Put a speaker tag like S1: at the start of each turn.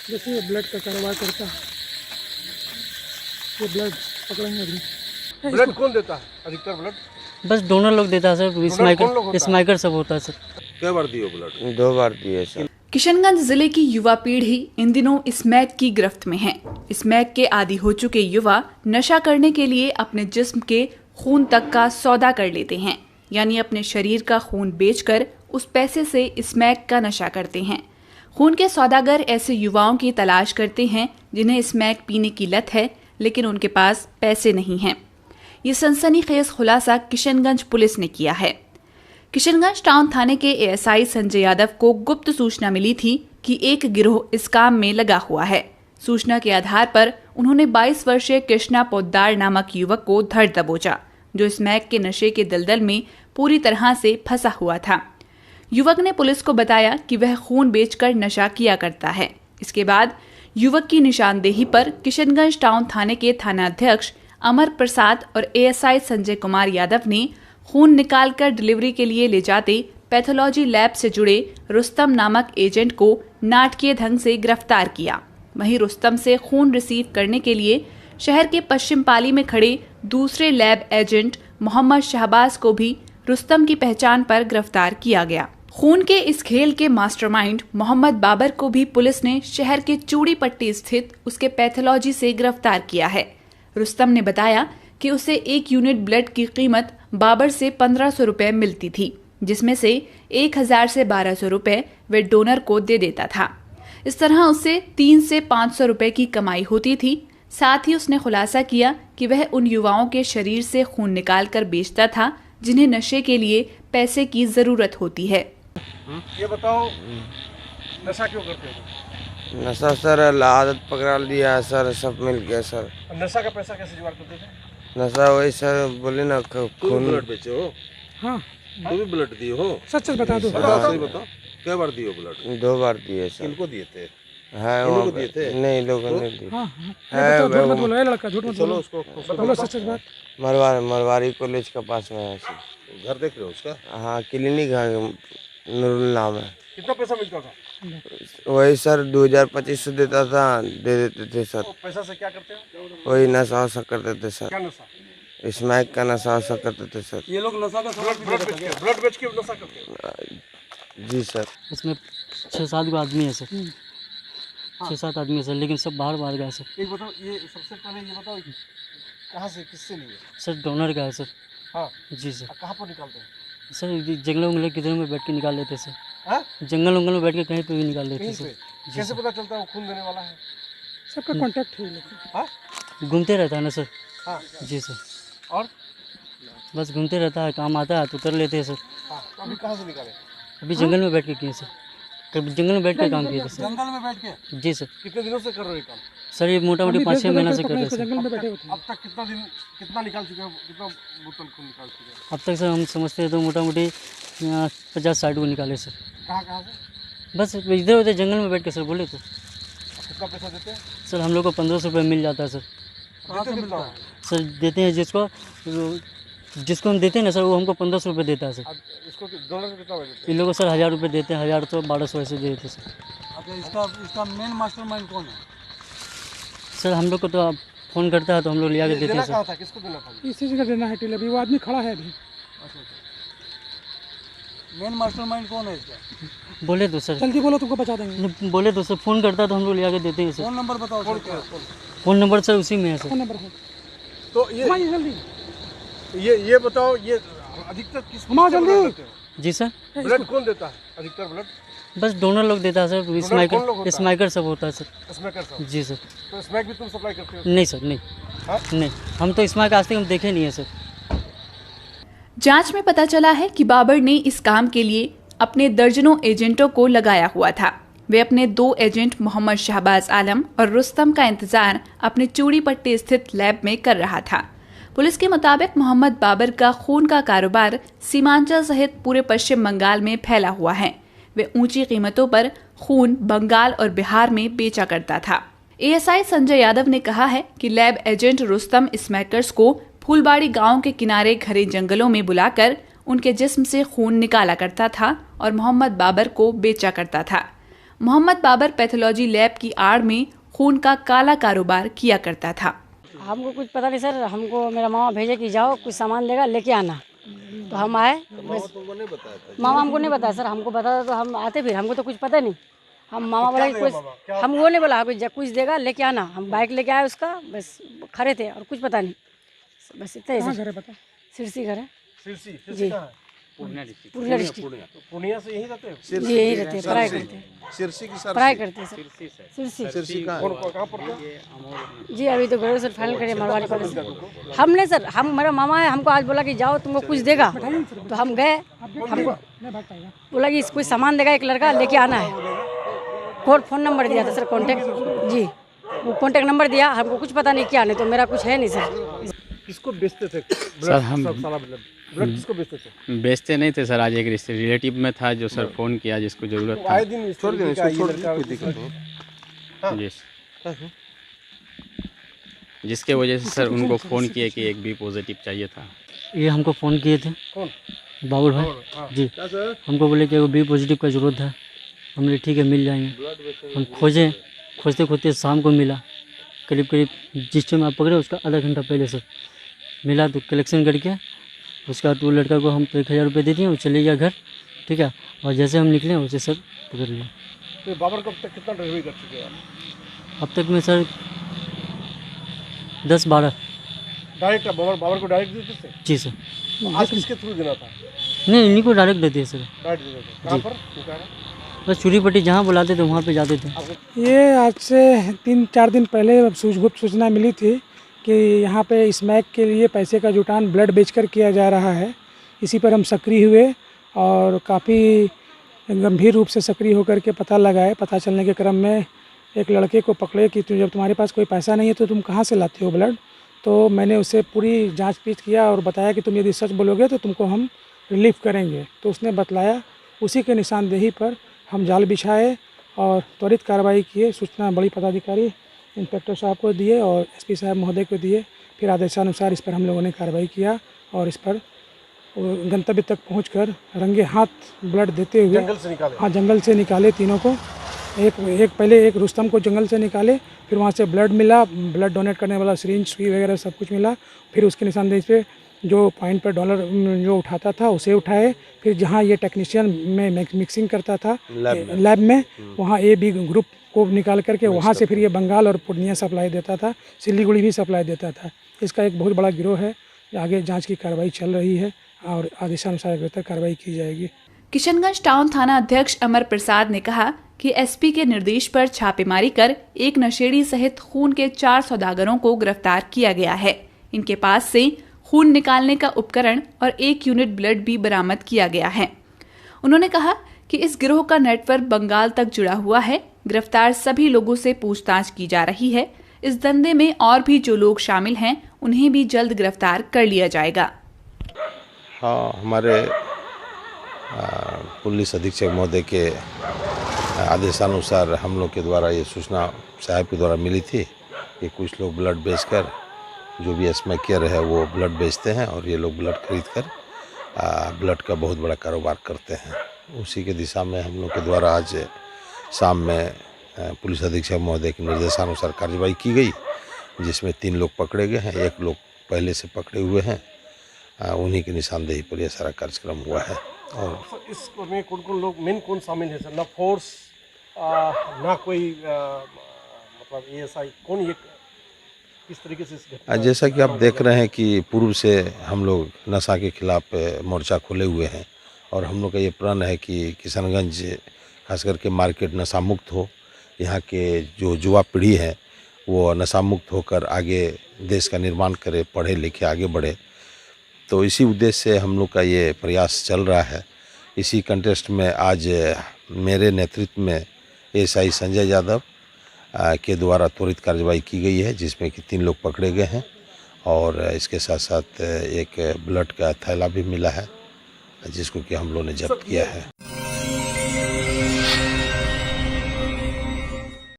S1: देखिए ब्लड का कारोबार करता है, ये ब्लड पकड़ेंगे अभी।
S2: ब्लड कौन देता है अधिकतर ब्लड?
S3: बस डोनर लोग देता है सर,
S2: कौन लोग होता है?
S3: स्माइकर सब होता है सर।
S2: क्या बार दिए ब्लड?
S4: 2 बार दिए सर।
S5: किशनगंज जिले की युवा पीढ़ी इन दिनों स्मैक की गिरफ्त में है। स्मैक के आदी हो चुके युवा नशा करने के लिए अपने जिस्म के खून तक का सौदा कर लेते हैं, यानी अपने शरीर का खून बेचकर उस पैसे से स्मैक का नशा करते हैं। खून के सौदागर ऐसे युवाओं की तलाश करते हैं जिन्हें स्मैक पीने की लत है, लेकिन उनके पास पैसे नहीं हैं। ये सनसनीखेज खुलासा किशनगंज पुलिस ने किया है। किशनगंज टाउन थाने के एएसआई संजय यादव को गुप्त सूचना मिली थी कि एक गिरोह इस काम में लगा हुआ है। सूचना के आधार पर उन्होंने 22 वर्षीय कृष्णा पोद्दार नामक युवक को धर दबोचा, जो स्मैक के नशे के दलदल में पूरी तरह से फंसा हुआ था। युवक ने पुलिस को बताया कि वह खून बेचकर नशा किया करता है। इसके बाद युवक की निशानदेही पर किशनगंज टाउन थाने के थानाध्यक्ष अमर प्रसाद और एएसआई संजय कुमार यादव ने खून निकालकर डिलीवरी के लिए ले जाते पैथोलॉजी लैब से जुड़े रुस्तम नामक एजेंट को नाटकीय ढंग से गिरफ्तार किया। वहीं रुस्तम से खून रिसीव करने के लिए शहर के पश्चिम पाली में खड़े दूसरे लैब एजेंट मोहम्मद शहबाज को भी रुस्तम की पहचान पर गिरफ्तार किया गया। खून के इस खेल के मास्टरमाइंड मोहम्मद बाबर को भी पुलिस ने शहर के चूड़ी पट्टी स्थित उसके पैथोलॉजी से गिरफ्तार किया है। रुस्तम ने बताया कि उसे 1 यूनिट ब्लड की कीमत बाबर से 1500 रुपए मिलती थी, जिसमें से 1000 से 1200 रुपए वे डोनर को दे देता था। इस तरह उससे 3 से 500 रुपए की कमाई होती थी। साथ ही उसने खुलासा किया कि वह उन युवाओं के शरीर से खून निकालकर बेचता था जिन्हें नशे के लिए पैसे की जरूरत होती है।
S2: ये बताओ नशा क्यों करते हो?
S4: नशा सर आदत पकड़ा लिया है सर, सब मिल गया सर।
S2: नशा का पैसा कैसे जुगाड़ करते थे?
S4: नशा वही सर बोले ना
S2: तुम
S4: खून।
S2: ब्लड बेचे हो?
S1: हाँ
S2: तुम भी ब्लड दिए हो?
S1: सच सच बता दो।
S2: सही बताओ क्या बार दिए ब्लड?
S4: 2 बार दिए सर।
S2: किनको दिए थे?
S4: है
S2: इन लोगों
S4: वहाँ
S2: को दिए
S4: पे
S2: थे?
S4: नहीं, लोगों ने दिए।
S1: हाँ हाँ
S4: है
S1: ये बताओ, झूठ मत
S4: वो
S1: बोलो, ये लड़का झूठ मत
S2: चलो
S1: बोलो,
S2: उसको
S1: बोलो सच सच बात।
S4: मरवारी कॉलेज के पास में है सर।
S2: घर देख रहे हो उसका?
S4: हाँ क्लिनिक है, नूरुल नाम है।
S2: कितना पैसा मिलता था?
S4: वही सर 2025 देता था, दे देते थे सर।
S2: तो पैसा से क्या करते हो?
S4: वही नशा वशा करते थे सर,
S2: क्या नशा?
S4: स्मैक का नशा वशा करते थे सर।
S2: ये लोग नशा का ब्लड बेच के नशा करते हो?
S4: जी सर।
S3: इसमें 6-7 गो आदमी है सर, 6-7 आदमी है सर, लेकिन सब बाहर गए सर।
S2: एक बताओ, ये सबसे पहले ये बताओ कहाँ से किससे लिए?
S3: सर डोनर का है सर।
S2: हाँ
S3: जी सर।
S2: कहाँ पर निकालते हैं?
S3: सर जंगल उंगल किधर में बैठ के निकाल लेते सर,
S2: हाँ?
S3: जंगल उंगल में बैठ के कहीं पे भी निकाल लेते
S2: कहीं
S3: सर।
S2: पे? कैसे पता चलता है वो खून देने वाला है?
S1: सबका कांटेक्ट है ये लोग।
S2: हाँ
S3: घूमते रहता है ना सर।
S2: हाँ
S3: जी सर,
S2: और
S3: बस घूमते रहता है, काम आता है तो उतर लेते हैं सर।
S2: हाँ तो अभी कहाँ से निकाले?
S3: अभी जंगल में बैठ के किए सर, कभी जंगल में बैठ के काम किए थे सर।
S2: जंगल में बैठ के?
S3: जी सर।
S2: कितने दिनों से कर रहे हो ये काम?
S3: सर ये मोटा मोटी 5-6 महीना से कर रहे हैं सर।
S1: जंगल में बैठे होते हैं।
S2: अब तक कितना निकाल चुके हो? कितना बोतल खून निकाल चुके हो?
S3: अब तक सर हम समझते हैं तो मोटा मोटी 50-60 को निकाले सर।
S2: कहाँ से?
S3: बस इधर उधर जंगल में बैठ के सर बोले तो।
S2: कितना पैसा देते हैं?
S3: सर हम लोग को 1500 रुपये मिल जाता है सर।
S2: कहाँ से मिलता है?
S3: सर देते हैं जिसको हम देते हैं ना सर, वो हमको 1500 रुपये देता है सर।
S2: अब इसको डोनर को कितना देते हैं?
S3: इन लोगों को सर 1000 रुपये देते हैं, 1000 तो 1200 ऐसे दे देते हैं सर।
S2: अच्छा इसका मेन मास्टरमाइंड कौन है?
S3: सर हम लोग को तो आप फ़ोन करता है तो हम लोग लिया के देते हैं
S2: देना
S3: सर।
S2: कहाँ था? किसको देना था?
S1: इसी जगह देना है टीले, अभी वो आदमी खड़ा है अभी।
S2: मेन मास्टरमाइंड कौन है इसका?
S3: बोले तो सर,
S1: जल्दी बोलो, तुमको बचा देंगे।
S3: बोले तो सर फ़ोन करता है तो हम लोग लिया के देते हैं सर।
S2: फोन नंबर बताओ।
S3: फ़ोन नंबर सर उसी में है सर।
S1: फोन नंबर है।
S2: तो
S1: हाँ ये जल्दी
S2: ये बताओ, ये अधिकतर किस
S1: घुमाओ
S2: किससे
S1: जल्दी।
S2: ब्लड देते हो?
S3: जी सर,
S2: ब्लड कौन देता है अधिकतर ब्लड?
S3: बस डोनर लोग देता है सर,
S2: कौन लोग
S3: स्माइकर
S2: होता है?
S3: स्माइकर सब होता है सर।
S2: स्मैकर साहब?
S3: जी सर।
S2: तो स्मैक भी तुम सप्लाई करते हो?
S3: नहीं सर, नहीं
S2: हाँ?
S3: नहीं, हम तो स्माइक आज तक हम देखे नहीं है सर।
S5: जांच में पता चला है कि बाबर ने इस काम के लिए अपने दर्जनों एजेंटों को लगाया हुआ था। वे अपने 2 एजेंट मोहम्मद शहबाज आलम और रुस्तम का इंतजार अपने चूड़ी पट्टी स्थित लैब में कर रहा था। पुलिस के मुताबिक मोहम्मद बाबर का खून का कारोबार सीमांचल सहित पूरे पश्चिम बंगाल में फैला हुआ है। वे ऊंची कीमतों पर खून बंगाल और बिहार में बेचा करता था। एएसआई संजय यादव ने कहा है कि लैब एजेंट रुस्तम स्मैकर्स को फूलबाड़ी गांव के किनारे घने जंगलों में बुलाकर उनके जिस्म से खून निकाला करता था और मोहम्मद बाबर को बेचा करता था। मोहम्मद बाबर पैथोलॉजी लैब की आड़ में खून का काला कारोबार किया करता था।
S6: हमको कुछ पता नहीं सर, हमको मेरा मामा भेजे कि जाओ कुछ सामान लेगा लेके आना, तो हम आए। मामा हमको नहीं बताया सर, हमको बताया तो हम आते, फिर हमको तो कुछ पता नहीं। हम मामा बोला कि कुछ, हम वो नहीं बोला कुछ देगा लेके आना। हम बाइक लेके आए उसका, बस खड़े थे और कुछ पता नहीं, बस इतना ही सर। सिरसी घर है जी, पूर्णिया डिस्ट्रिक्ट।
S2: पूर्णिया से यहीं रहते हैं?
S6: जी यहीं रहते हैं, पढ़ाई करते हैं।
S2: सिरसी की सर
S6: पढ़ाई करते हैं सर। सिरसी
S2: कहाँ पर था?
S6: जी अभी तो ग्रेजुएशन फाइनल करे मारवाड़ी कॉलेज। हमने सर, हम मेरा मामा है, हमको आज बोला कि जाओ तुमको कुछ देगा, तो हम गए। हमको बोला कि कोई सामान देगा एक लड़का लेके आना है। फोन नंबर दिया था सर, कॉन्टेक्ट जी, वो कॉन्टेक्ट नंबर दिया। हमको कुछ पता नहीं क्या, नहीं तो मेरा कुछ है नहीं सर।
S2: किसको बेचते थे
S7: सर? हम
S2: ब्लड किसको बेचते थे?
S7: बेचते नहीं थे सर, आज एक रिलेटिव में था जो सर फ़ोन किया जिसको ज़रूरत था।
S2: आए दिन छोड़ देने कोई दिक्कत नहीं
S7: जी, जिसके वजह से सर उनको फ़ोन किया कि एक बी पॉजिटिव चाहिए था।
S3: ये हमको फ़ोन किए थे
S2: कौन?
S3: बाबुल भाई जी, हमको बोले कि बी पॉजिटिव का ज़रूरत है। हमने ठीक है मिल जाएंगे। हम खोजते खोजते शाम को मिला, करीब जिस टाइम आप पकड़े उसका आधा घंटा पहले सर मिला, तो कलेक्शन करके उसका वो लड़का को हम 1000 रुपये दे दिए, वो चले गया घर, ठीक है। और जैसे हम निकले उसे सर पकड़ लिया।
S2: तो बाबर को अब तक कितना डिलीवरी कर चुके हैं?
S3: अब तक में सर 10-12।
S2: डायरेक्ट बाबर को डायरेक्ट देते थे?
S3: जी सर।
S2: तो आज किसके थ्रू देना था?
S3: नहीं, इन्हीं को डायरेक्ट देते हैं सर।
S2: डायरेक्ट देते थे। कहाँ पर?
S3: बस चूड़ी पट्टी जहाँ बुलाते थे वहाँ पे जाते थे।
S1: ये आज से 3-4 दिन पहले गुप्त सूचना मिली थी कि यहाँ पे स्मैक के लिए पैसे का जुटान ब्लड बेचकर किया जा रहा है। इसी पर हम सक्रिय हुए और काफ़ी गंभीर रूप से सक्रिय होकर के पता लगाए। पता चलने के क्रम में एक लड़के को पकड़े कि जब तुम्हारे पास कोई पैसा नहीं है तो तुम कहाँ से लाते हो ब्लड। तो मैंने उससे पूरी जांच पीछ किया और बताया कि तुम यदि सच बोलोगे तो तुमको हम रिलीफ करेंगे। तो उसने बतलाया, उसी के निशानदेही पर हम जाल बिछाए और त्वरित कार्रवाई किए। सूचना बड़ी पदाधिकारी इंस्पेक्टर साहब को दिए और एसपी साहब महोदय को दिए। फिर आदेशानुसार इस पर हम लोगों ने कार्रवाई किया और इस पर गंतव्य तक पहुंचकर रंगे हाथ ब्लड देते हुए
S2: जंगल से निकाले? हाँ,
S1: जंगल से निकाले तीनों को। पहले एक रुस्तम को जंगल से निकाले, फिर वहाँ से ब्लड मिला, ब्लड डोनेट करने वाला सिरिंज सुई वगैरह सब कुछ मिला। फिर उसके निशानदेही पे जो पॉइंट पर डॉलर जो उठाता था उसे उठाए। फिर जहाँ ये टेक्नीशियन में मिक्सिंग करता था लैब में, वहाँ AB ग्रुप को निकाल करके वहाँ से फिर ये बंगाल और पूर्णिया सप्लाई देता था, सिलीगुड़ी भी सप्लाई देता था। इसका एक बहुत बड़ा गिरोह है। आगे जांच की कार्रवाई चल रही है और आदेशानुसार बेहतर कार्रवाई की जाएगी।
S5: किशनगंज टाउन थाना अध्यक्ष अमर प्रसाद ने कहा कि SP के निर्देश पर छापेमारी कर एक नशेड़ी सहित खून के 4 सौदागरों को गिरफ्तार किया गया है। इनके पास से खून निकालने का उपकरण और 1 यूनिट ब्लड भी बरामद किया गया है। उन्होंने कहा कि इस गिरोह का नेटवर्क बंगाल तक जुड़ा हुआ है। गिरफ्तार सभी लोगों से पूछताछ की जा रही है। इस धंधे में और भी जो लोग शामिल हैं उन्हें भी जल्द गिरफ्तार कर लिया जाएगा।
S8: हाँ, हमारे पुलिस अधीक्षक महोदय के आदेशानुसार हम लोग के द्वारा ये सूचना साहब के द्वारा मिली थी कि कुछ लोग ब्लड बेचकर, जो भी स्मैकर है वो ब्लड बेचते हैं और ये लोग ब्लड खरीद कर ब्लड का बहुत बड़ा कारोबार करते हैं। उसी के दिशा में हम लोग के द्वारा आज शाम में पुलिस अधीक्षक महोदय के निर्देशानुसार कार्रवाई की गई, जिसमें 3 लोग पकड़े गए हैं, 1 लोग पहले से पकड़े हुए हैं। उन्हीं के निशानदेही पर यह सारा कार्यक्रम हुआ है। और
S2: इसमें कौन लोग मेन कौन शामिल है सर? ना फोर्स ना कोई मतलब ASI कौन, ये किस तरीके से इस
S8: जैसा कि आप देख रहे हैं कि पूर्व से हम लोग नशा के खिलाफ मोर्चा खोले हुए हैं और हम लोग का ये प्रण है कि किशनगंज खास करके मार्केट नशा मुक्त हो। यहाँ के जो युवा पीढ़ी है वो नशा मुक्त होकर आगे देश का निर्माण करे, पढ़े लिखे आगे बढ़े। तो इसी उद्देश्य से हम लोग का ये प्रयास चल रहा है। इसी कंटेस्ट में आज मेरे नेतृत्व में ASI संजय यादव के द्वारा त्वरित कार्रवाई की गई है, जिसमें कि 3 लोग पकड़े गए हैं और इसके साथ साथ एक ब्लड का थैला भी मिला है, जिसको कि हम लोग ने जब्त किया है।